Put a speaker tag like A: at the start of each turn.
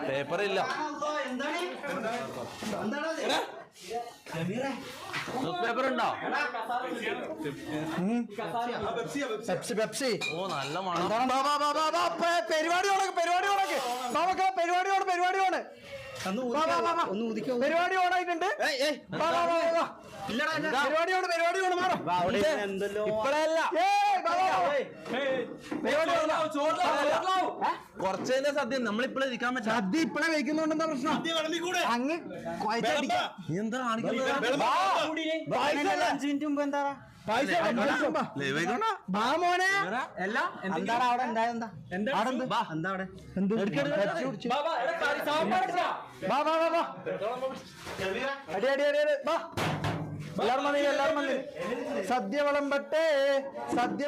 A: പേപ്പറില്ല. News paper ഉണ്ടോ? Pepsi. ഓ നല്ല മണം.
B: പരിപാടി ഓണായിട്ടുണ്ട്.
A: കുറച്ചതിന്റെ സദ്യ നമ്മളിപ്പോഴേ ഇരിക്കാൻ പറ്റും.
B: സദ്യ ഇപ്പഴേ വെക്കുന്നുണ്ടെന്താ പ്രശ്നം? അങ്ങ്
A: എന്താ
B: എന്താണ് അവിടെ ഉണ്ടായെന്താ? എല്ലാരും മതി. സദ്യ വിളമ്പട്ടെ. സദ്യ